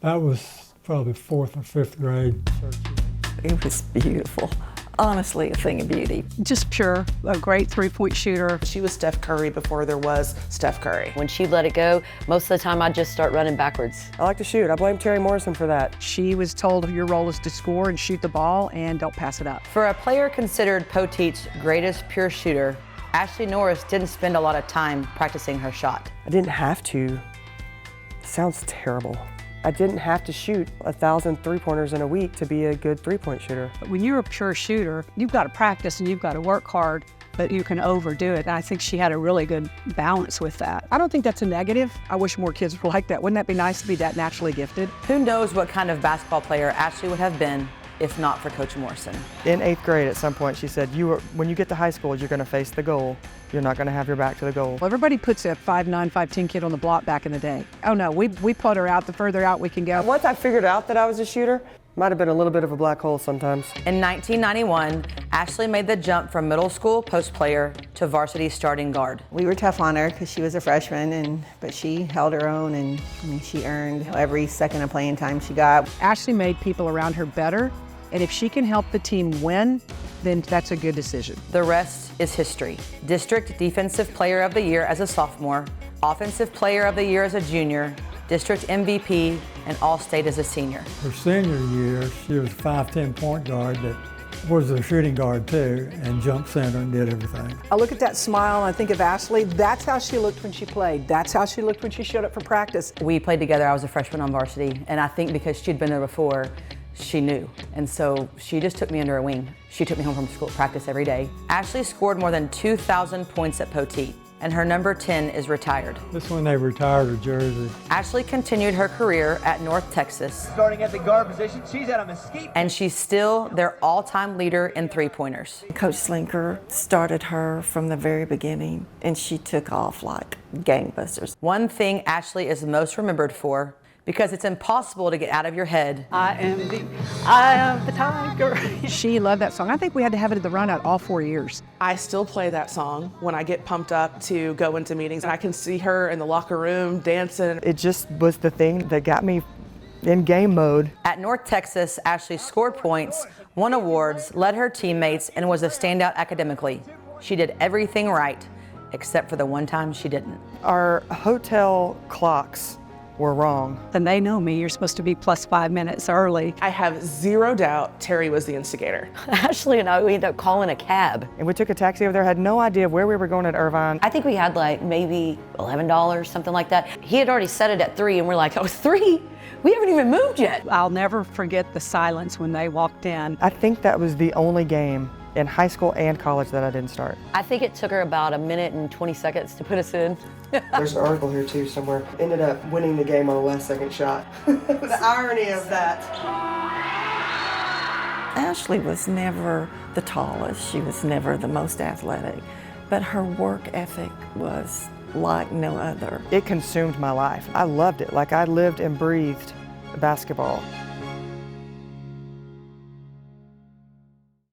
That was probably 4th or 5th grade. It was beautiful. Honestly, a thing of beauty. Just pure, a great three-point shooter. She was Steph Curry before there was Steph Curry. When she'd let it go, most of the time I'd just start running backwards. I like to shoot. I blame Terry Morrison for that. She was told your role is to score and shoot the ball and don't pass it up. For a player considered Poteet's greatest pure shooter, Ashley Norris didn't spend a lot of time practicing her shot. I didn't have to. It sounds terrible. I didn't have to shoot 1,000 three-pointers in a week to be a good three-point shooter. But when you're a pure shooter, you've got to practice and you've got to work hard, but you can overdo it. And I think she had a really good balance with that. I don't think that's a negative. I wish more kids were like that. Wouldn't that be nice to be that naturally gifted? Who knows what kind of basketball player Ashley would have been if not for Coach Morrison. In 8th grade, at some point, she said, when you get to high school, you're going to face the goal. You're not going to have your back to the goal. Well, everybody puts a 5'9", 5'10" kid on the block back in the day. Oh no, we put her out the further out we can go. Once I figured out that I was a shooter, might have been a little bit of a black hole sometimes. In 1991, Ashley made the jump from middle school post player to varsity starting guard. We were tough on her because she was a freshman, but she held her own and she earned every second of playing time she got. Ashley made people around her better, and if she can help the team win, then that's a good decision. The rest is history. District Defensive Player of the Year as a sophomore, Offensive Player of the Year as a junior, District MVP, and All-State as a senior. Her senior year, she was a 5'10" point guard that was a shooting guard too, and jumped center and did everything. I look at that smile and I think of Ashley. That's how she looked when she played. That's how she looked when she showed up for practice. We played together. I was a freshman on varsity, and I think because she'd been there before, she knew. And so she just took me under her wing. She took me home from school practice every day. Ashley scored more than 2,000 points at Poteet, and her number 10 is retired. This one they retired her jersey. Ashley continued her career at North Texas. Starting at the guard position, she's at a Mesquite. And she's still their all-time leader in three-pointers. Coach Slinker started her from the very beginning, and she took off like gangbusters. One thing Ashley is most remembered for, because it's impossible to get out of your head. I am the eye of the tiger. She loved that song. I think we had to have it at the run out all 4 years. I still play that song when I get pumped up to go into meetings, and I can see her in the locker room dancing. It just was the thing that got me in game mode. At North Texas, Ashley scored points, won awards, led her teammates, and was a standout academically. She did everything right, except for the one time she didn't. Our hotel clocks were wrong. Then they know me. You're supposed to be plus 5 minutes early. I have zero doubt Terry was the instigator. Ashley and I, we ended up calling a cab. And we took a taxi over there, had no idea where we were going at Irvine. I think we had like maybe $11, something like that. He had already set it at 3, and we're like, oh, 3? We haven't even moved yet. I'll never forget the silence when they walked in. I think that was the only game in high school and college that I didn't start. I think it took her about 1 minute and 20 seconds to put us in. There's an article here too somewhere. Ended up winning the game on the last second shot. The irony of that. Ashley was never the tallest. She was never the most athletic, but her work ethic was like no other. It consumed my life. I loved it. Like I lived and breathed basketball.